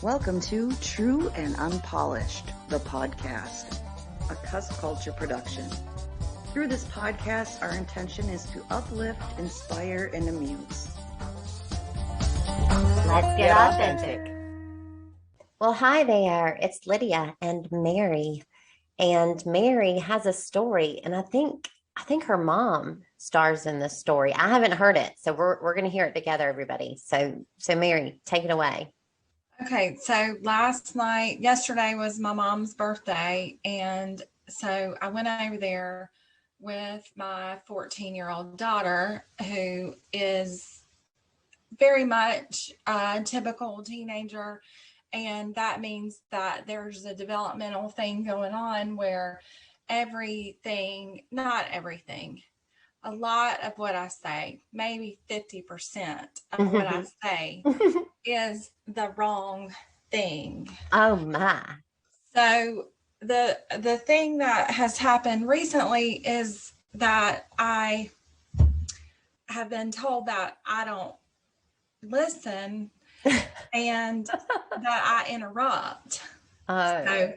Welcome to True and Unpolished, the podcast, a Cusp culture production. Through this podcast, our intention is to uplift, inspire, and amuse. Let's get authentic. Well, hi there. It's Lydia and Mary. And Mary has a story, and I think her mom stars in this story. I haven't heard it, so we're going to hear it together, everybody. So Mary, take it away. Okay, so yesterday was my mom's birthday, and so I went over there with my 14-year-old daughter, who is very much a typical teenager, and that means that there's a developmental thing going on where not everything, a lot of what I say, maybe 50% of what I say is the wrong thing. Oh my. So the thing that has happened recently is that I have been told that I don't listen and that I interrupt. So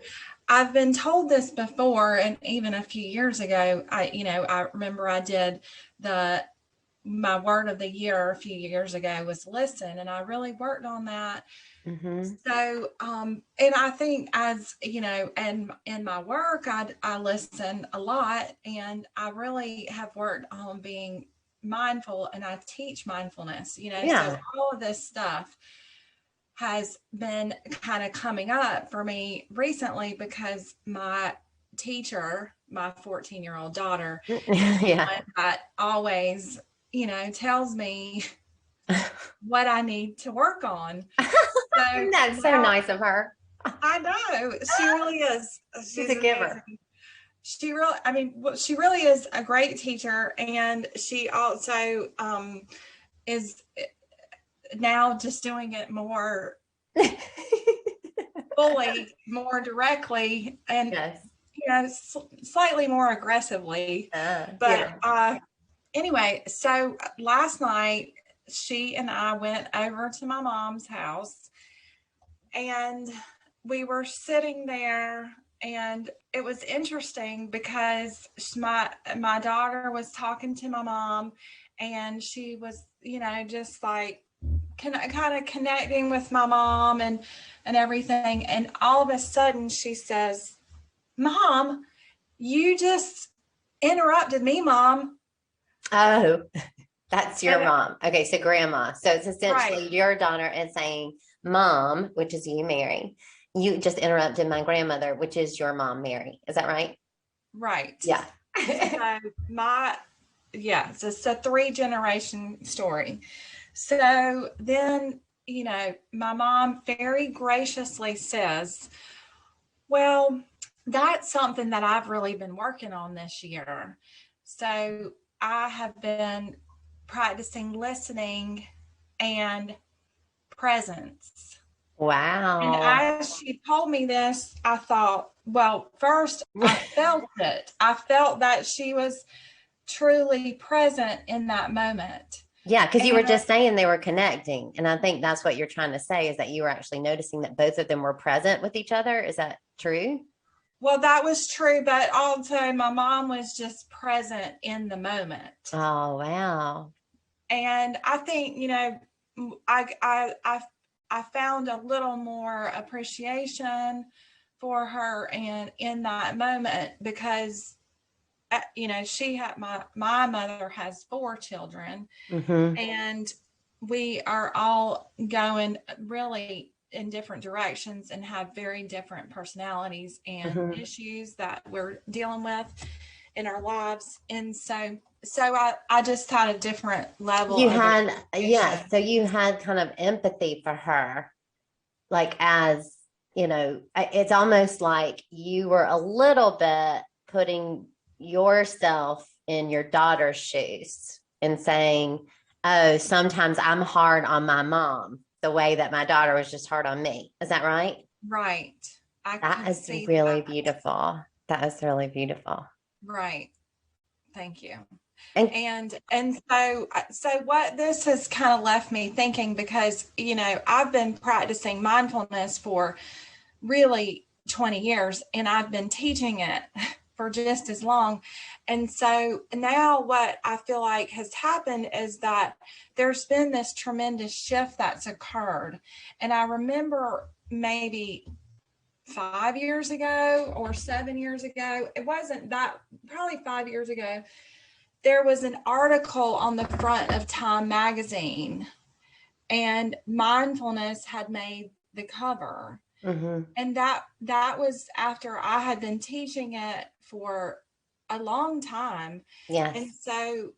I've been told this before, and even a few years ago, I remember I did my word of the year a few years ago was listen, and I really worked on that. Mm-hmm. So, and I think as, and in my work, I listen a lot, and I really have worked on being mindful, and I teach mindfulness, so all of this stuff has been kind of coming up for me recently because my teacher, my 14-year-old daughter, that always, tells me what I need to work on. So that's so nice of her. I know. She really is. She's a giver. She really is a great teacher. And she also is now just doing it more fully, more directly, and slightly more aggressively. Anyway, so last night she and I went over to my mom's house, and we were sitting there, and it was interesting because my daughter was talking to my mom, and she was, just like kind of connecting with my mom and everything. And all of a sudden she says, "Mom, you just interrupted me, Mom." Oh, that's your mom. Okay, so grandma. So it's essentially your daughter is saying, "Mom," which is you, Mary, "you just interrupted my grandmother," which is your mom, Mary. Is that right? Right. Yeah. So it's a 3-generation story. So then, my mom very graciously says, "Well, that's something that I've really been working on this year. So I have been practicing listening and presence." Wow. And as she told me this, I thought, well, first I felt it. I felt that she was truly present in that moment. Yeah, because you were just saying they were connecting. And I think that's what you're trying to say, is that you were actually noticing that both of them were present with each other. Is that true? Well, that was true, but also my mom was just present in the moment. Oh, wow. And I think, I found a little more appreciation for her and in that moment because she had my mother has 4 children, and we are all going really in different directions and have very different personalities and issues that we're dealing with in our lives. And so I just had a different level. So you had kind of empathy for her, like, as it's almost like you were a little bit putting yourself in your daughter's shoes and saying, "Oh, sometimes I'm hard on my mom the way that my daughter was just hard on me." Is that right? Right. That is really beautiful. That is really beautiful. Right. Thank you. And so what this has kind of left me thinking, because, you know, I've been practicing mindfulness for really 20 years, and I've been teaching it for just as long. And so now what I feel like has happened is that there's been this tremendous shift that's occurred. And I remember maybe 5 years ago or 7 years ago, it wasn't that, probably 5 years ago, there was an article on the front of Time magazine, and mindfulness had made the cover. Mm-hmm. And that was after I had been teaching it for a long time. Yes. And so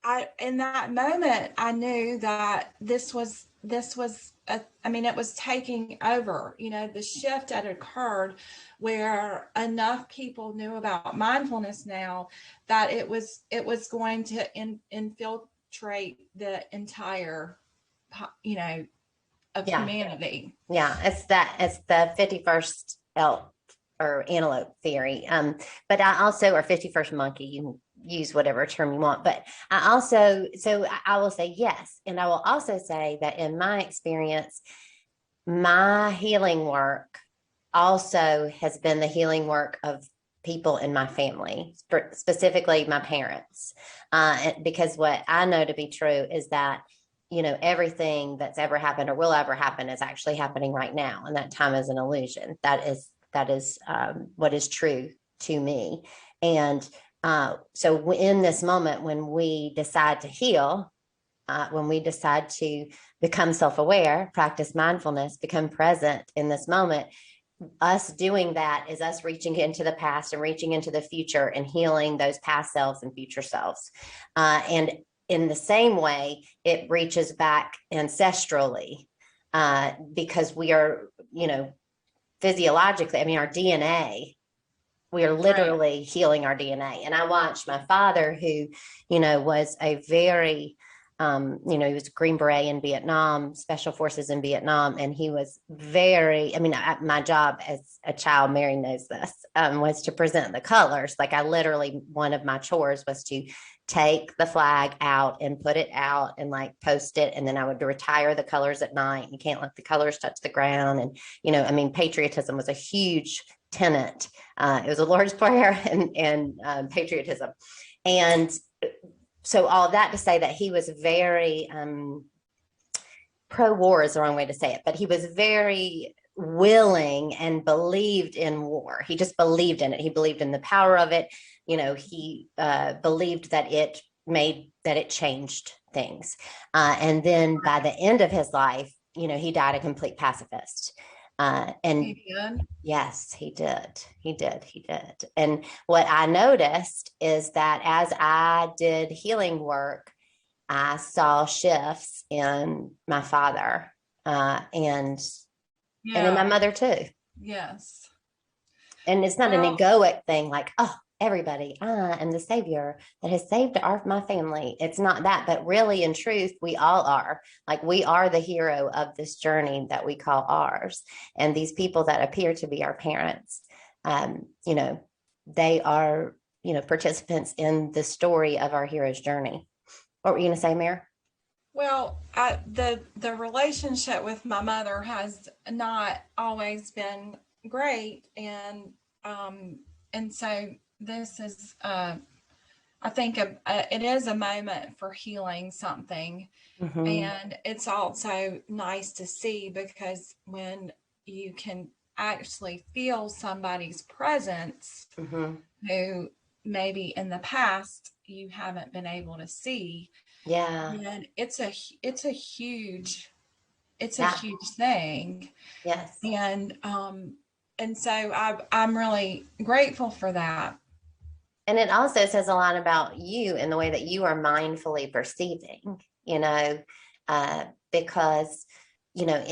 I in that moment, I knew that this was it was taking over. You know, the shift had occurred where enough people knew about mindfulness now that it was going to infiltrate the entire, you know, of humanity. Yeah, it's the 51st elk or antelope theory. But I also, or 51st monkey, you can use whatever term you want. But I also, so I will say yes. And I will also say that in my experience, my healing work also has been the healing work of people in my family, specifically my parents. Because what I know to be true is that, you know, everything that's ever happened or will ever happen is actually happening right now. And that time is an illusion. That is what is true to me. And so in this moment, when we decide to heal, when we decide to become self-aware, practice mindfulness, become present in this moment, us doing that is us reaching into the past and reaching into the future and healing those past selves and future selves. And in the same way, it reaches back ancestrally, because we are, you know, physiologically, I mean, our DNA, we are literally healing our DNA. And I watched my father, who, you know, was a very, you know, he was a Green Beret in Vietnam, Special Forces in Vietnam. And he was very, I mean, my job as a child, Mary knows this, was to present the colors. Like I literally, one of my chores was to take the flag out and put it out and like post it. And then I would retire the colors at night. You can't let the colors touch the ground. And, you know, I mean, patriotism was a huge tenet. It was a Lord's Prayer and patriotism. And so all of that to say that he was very pro-war is the wrong way to say it, but he was very willing and believed in war. He just believed in it. He believed in the power of it. You know, he believed that it changed things. And then by the end of his life, you know, he died a complete pacifist. And He did. Yes, he did. He did. And what I noticed is that as I did healing work, I saw shifts in my father, and in my mother too. Yes. And it's not an egoic thing like, oh, everybody, I am the savior that has saved my family. It's not that, but really in truth, we all are. Like we are the hero of this journey that we call ours. And these people that appear to be our parents, you know, they are, you know, participants in the story of our hero's journey. What were you going to say, Mary? Well, the relationship with my mother has not always been great, and so this is, I think, it is a moment for healing something, and it's also nice to see, because when you can actually feel somebody's presence who maybe in the past you haven't been able to see. Yeah. And it's a huge thing. Yes. And so I'm really grateful for that. And it also says a lot about you and the way that you are mindfully perceiving, you know, because, you know,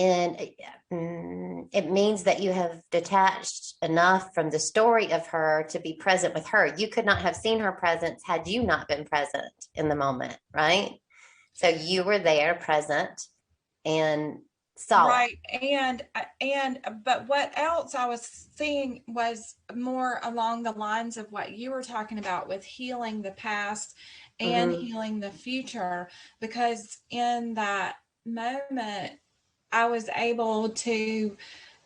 it means that you have detached enough from the story of her to be present with her. You could not have seen her presence had you not been present in the moment, right? So you were there, present, and saw. Right. But what else I was seeing was more along the lines of what you were talking about with healing the past and healing the future, because in that moment I was able to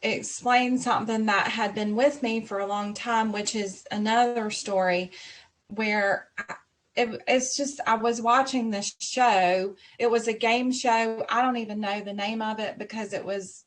explain something that had been with me for a long time, which is another story where it's just, I was watching this show. It was a game show. I don't even know the name of it because it was,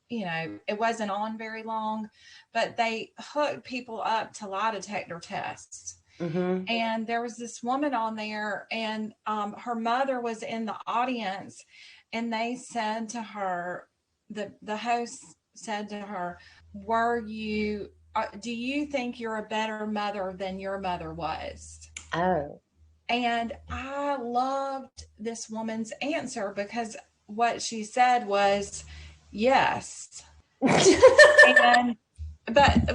it wasn't on very long, but they hooked people up to lie detector tests. And there was this woman on there, and her mother was in the audience, and they said to her, the host said to her, do you think you're a better mother than your mother was? Oh. And I loved this woman's answer, because what she said was yes. And but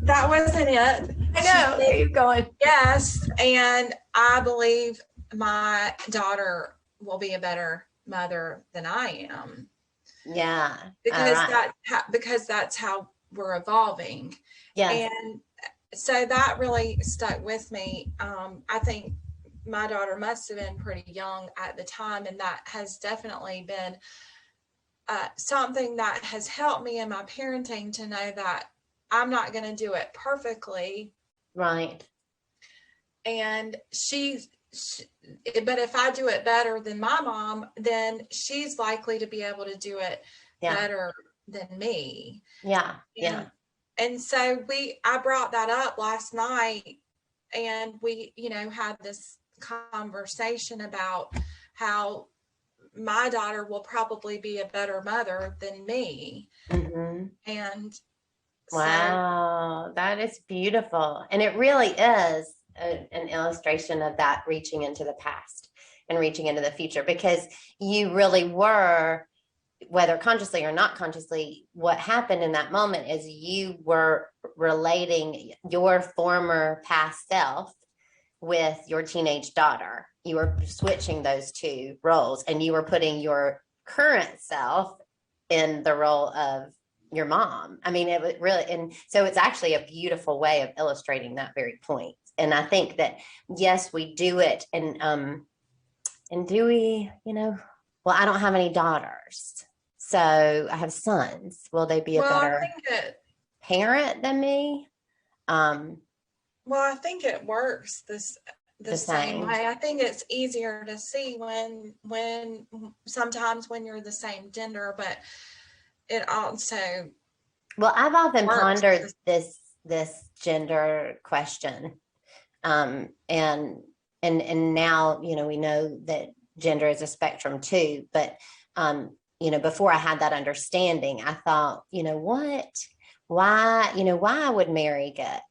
that wasn't it. I know. Said, keep going. Yes, and I believe my daughter will be a better mother than I am. Yeah, because that's how we're evolving. Yes. And so that really stuck with me. I think my daughter must have been pretty young at the time, and that has definitely been something that has helped me in my parenting, to know that I'm not going to do it perfectly. Right. And but if I do it better than my mom, then she's likely to be able to do it better than me. Yeah. And so I brought that up last night, and we, had this conversation about how my daughter will probably be a better mother than me. And wow, that is beautiful. And it really is an illustration of that reaching into the past and reaching into the future, because you really were, whether consciously or not consciously, what happened in that moment is you were relating your former past self with your teenage daughter. You were switching those two roles, and you were putting your current self in the role of your mom. I mean, it was really, and so it's actually a beautiful way of illustrating that very point. And I think that, yes, we do it. And do we, well, I don't have any daughters, so I have sons. Will they be a better parent than me? Well, I think it works the same way. I think it's easier to see when sometimes when you're the same gender, but it also, well, I've often pondered this gender question, and now we know that gender is a spectrum too, but before I had that understanding, I thought, why would Mary get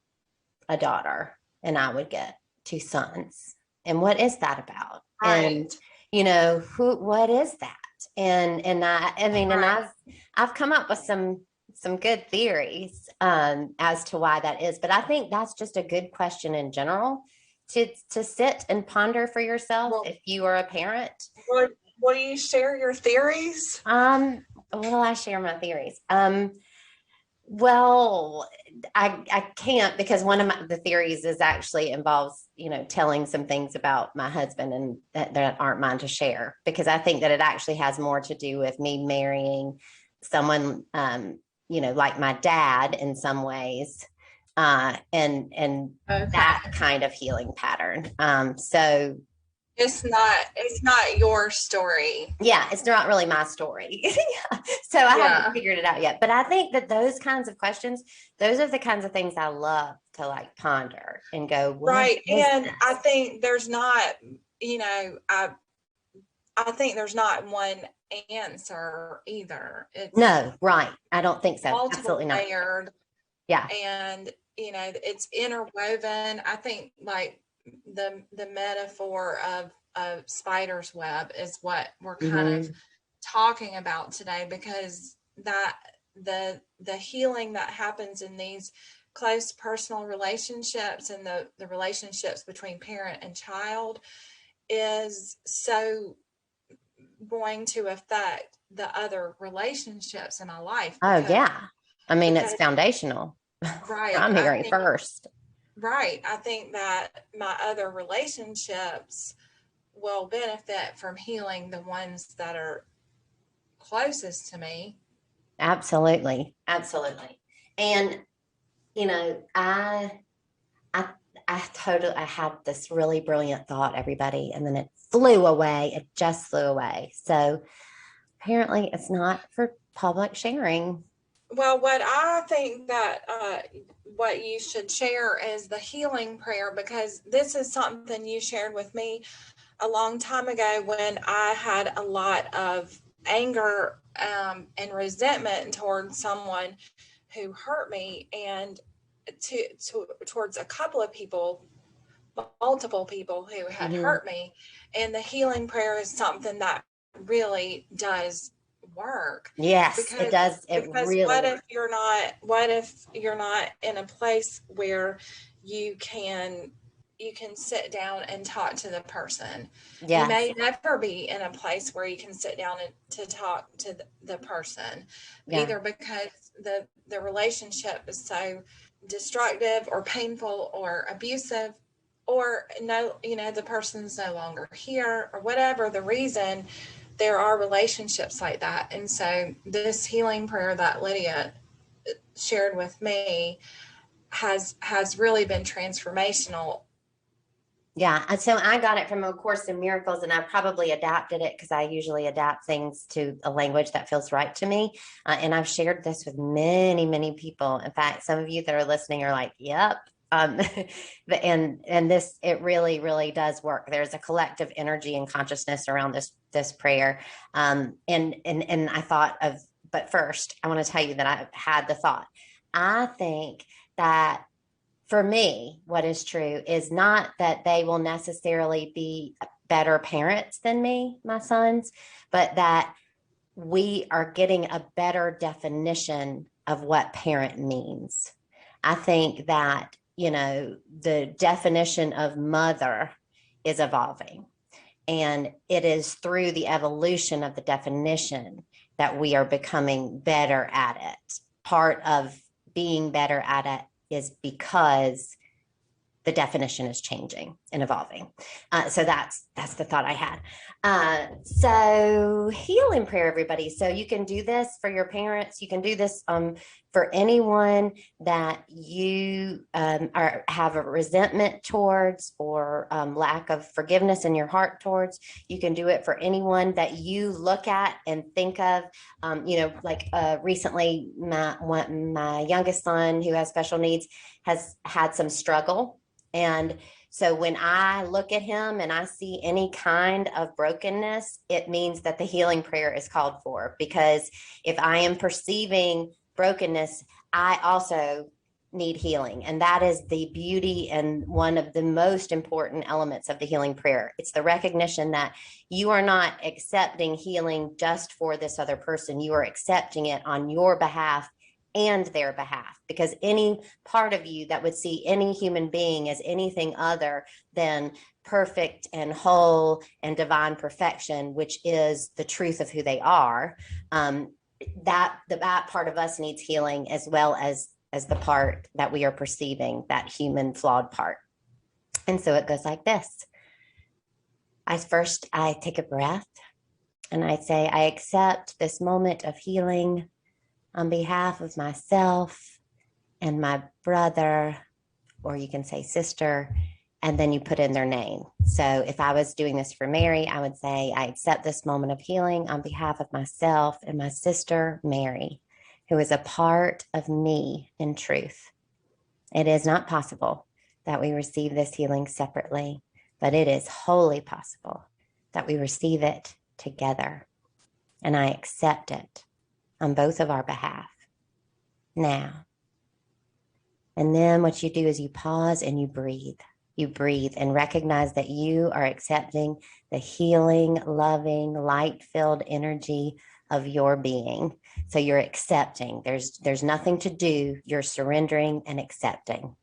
a daughter and I would get two sons, and what is that about? Right. And what is that? And I mean, right. And I've come up with some good theories as to why that is, but I think that's just a good question in general to sit and ponder for yourself if you are a parent. Will you share your theories? Will I share my theories? Well, I can't, because one of the theories is actually involves, telling some things about my husband, and that aren't mine to share, because I think that it actually has more to do with me marrying someone, like my dad in some ways, and okay. That kind of healing pattern. So it's not your story. Yeah, it's not really my story. So I haven't figured it out yet. But I think that those kinds of questions, those are the kinds of things I love to ponder and go, right. And this? I think there's not, I think there's not one answer either. It's no, right. I don't think so. Absolutely not. Layered. Yeah. And, it's interwoven. I think the metaphor of a spider's web is what we're kind of talking about today, because that the healing that happens in these close personal relationships and the relationships between parent and child is so going to affect the other relationships in my life. Oh yeah. I mean, it's foundational. Right. Primary first. Right. I think that my other relationships will benefit from healing the ones that are closest to me. Absolutely. Absolutely. And, you know, I, I had this really brilliant thought, everybody, and then it flew away. It just flew away. So apparently it's not for public sharing. Well, what I think that what you should share is the healing prayer, because this is something you shared with me a long time ago when I had a lot of anger and resentment towards someone who hurt me, and towards a couple of people, multiple people who had hurt me. And the healing prayer is something that really does work. Yes, it does. It really what if you're not in a place where you can sit down and talk to the person. Yes. You may never be in a place where you can sit down and to talk to the person, either because the relationship is so destructive or painful or abusive, or no, the person's no longer here, or whatever the reason. There are relationships like that. And so this healing prayer that Lydia shared with me has really been transformational. Yeah. So I got it from A Course in Miracles, and I probably adapted it because I usually adapt things to a language that feels right to me. And I've shared this with many, many people. In fact, some of you that are listening are like, yep. And this, it really, really does work. There's a collective energy and consciousness around this prayer. And I thought of, but first I want to tell you that I had the thought. I think that for me, what is true is not that they will necessarily be better parents than me, my sons, but that we are getting a better definition of what parent means. I think that, the definition of mother is evolving, and it is through the evolution of the definition that we are becoming better at it. Part of being better at it is because the definition is changing and evolving. So that's the thought I had. So healing prayer, everybody. So you can do this for your parents. You can do this for anyone that you have a resentment towards, or lack of forgiveness in your heart towards. You can do it for anyone that you look at and think of. Recently, my youngest son, who has special needs, has had some struggle. And so when I look at him and I see any kind of brokenness, it means that the healing prayer is called for. Because if I am perceiving brokenness, I also need healing. And that is the beauty and one of the most important elements of the healing prayer. It's the recognition that you are not accepting healing just for this other person. You are accepting it on your behalf and their behalf, because any part of you that would see any human being as anything other than perfect and whole and divine perfection, which is the truth of who they are, that part of us needs healing, as well as the part that we are perceiving, that human flawed part. And so it goes like this. I take a breath and I say, I accept this moment of healing on behalf of myself and my brother, or you can say sister, and then you put in their name. So if I was doing this for Mary, I would say, I accept this moment of healing on behalf of myself and my sister, Mary, who is a part of me in truth. It is not possible that we receive this healing separately, but it is wholly possible that we receive it together. And I accept it on both of our behalf now. And then what you do is you pause and you breathe. You breathe and recognize that you are accepting the healing, loving, light-filled energy of your being. So you're accepting. There's nothing to do. You're surrendering and accepting.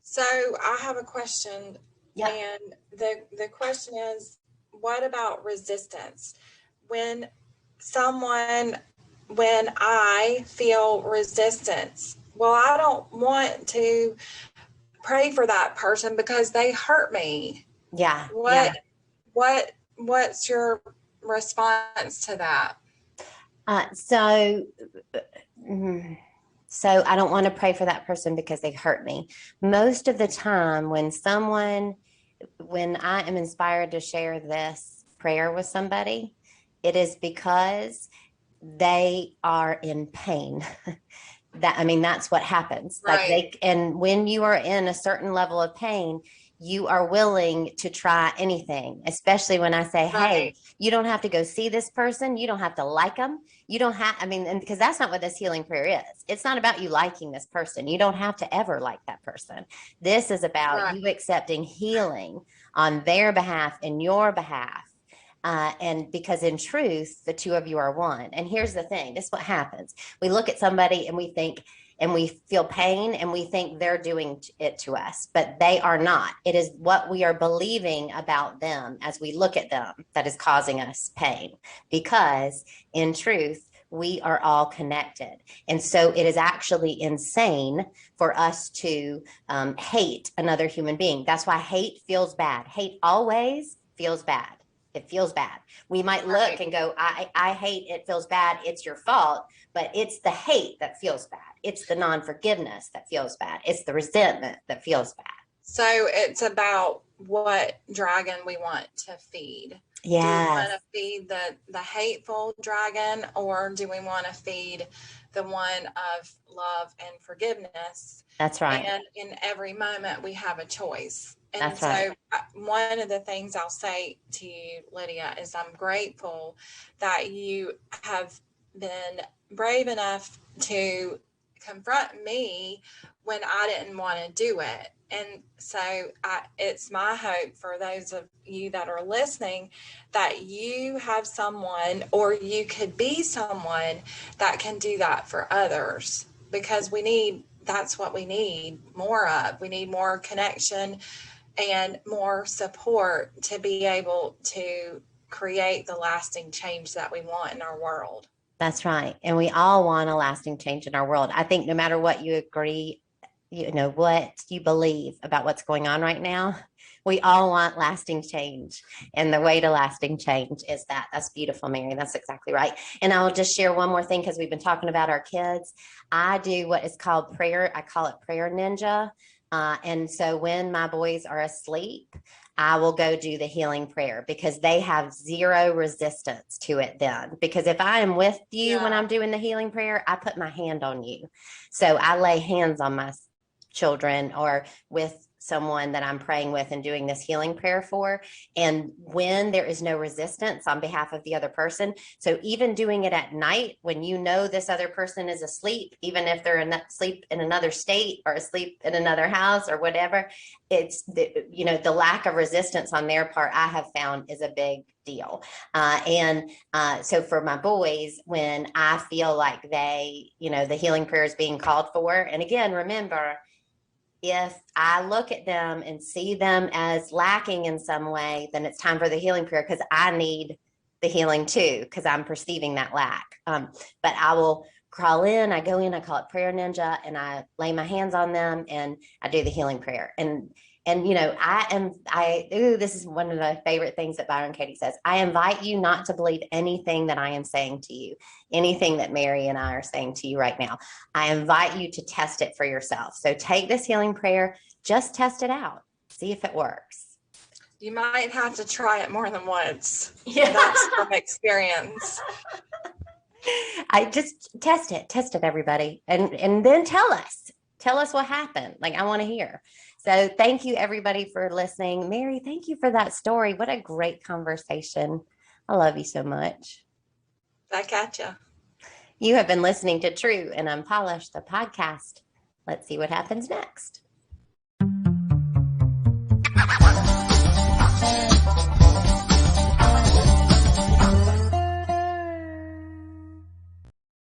So I have a question. Yep. And the question is, what about resistance? When I feel resistance, well, I don't want to pray for that person because they hurt me. Yeah. What's your response to that? So I don't want to pray for that person because they hurt me. Most of the time when I am inspired to share this prayer with somebody, it is because they are in pain. That's what happens. Right. And when you are in a certain level of pain, you are willing to try anything, especially when I say, hey, you don't have to go see this person. You don't have to like them. You don't have, and because that's not what this healing prayer is. It's not about you liking this person. You don't have to ever like that person. This is about you accepting healing on their behalf and your behalf. And because in truth, the two of you are one. And here's the thing, this is what happens. We look at somebody and we think, and we feel pain and we think they're doing it to us, but they are not. It is what we are believing about them as we look at them that is causing us pain, because in truth, we are all connected. And so it is actually insane for us to hate another human being. That's why hate feels bad. Hate always feels bad. It feels bad. We might look and go, I hate, it feels bad. It's your fault. But it's the hate that feels bad. It's the non-forgiveness that feels bad. It's the resentment that feels bad. So it's about what dragon we want to feed. Yes. Do we want to feed the hateful dragon, or do we want to feed the one of love and forgiveness? That's right. And in every moment we have a choice. And that's right. One of the things I'll say to you, Lydia, is I'm grateful that you have been brave enough to confront me when I didn't want to do it. And so it's my hope for those of you that are listening that you have someone, or you could be someone that can do that for others, because that's what we need more of. We need more connection and more support to be able to create the lasting change that we want in our world. That's right. And we all want a lasting change in our world. I think no matter what you agree, what you believe about what's going on right now, we all want lasting change. And the way to lasting change is that. That's beautiful, Mary. That's exactly right. And I'll just share one more thing, because we've been talking about our kids. I do what is called prayer. I call it prayer ninja. And so when my boys are asleep, I will go do the healing prayer, because they have zero resistance to it then. Because if I am with you when I'm doing the healing prayer, I put my hand on you. So I lay hands on my children or with someone that I'm praying with and doing this healing prayer for. And when there is no resistance on behalf of the other person, so even doing it at night when you know this other person is asleep, even if they're asleep in another state or asleep in another house or whatever, it's the lack of resistance on their part, I have found, is a big deal. So for my boys, when I feel like they, the healing prayer is being called for, and again, remember, if I look at them and see them as lacking in some way, then it's time for the healing prayer, because I need the healing too, because I'm perceiving that lack. But I will crawl in, I go in, I call it prayer ninja, and I lay my hands on them and I do the healing prayer. And this is one of my favorite things that Byron Katie says. I invite you not to believe anything that I am saying to you, anything that Mary and I are saying to you right now. I invite you to test it for yourself. So take this healing prayer, just test it out, see if it works. You might have to try it more than once. Yeah. That's from experience. I just test it, everybody. And then tell us what happened. Like, I want to hear. So thank you, everybody, for listening. Mary, thank you for that story. What a great conversation. I love you so much. Back at you. You have been listening to True and Unpolished, the podcast. Let's see what happens next.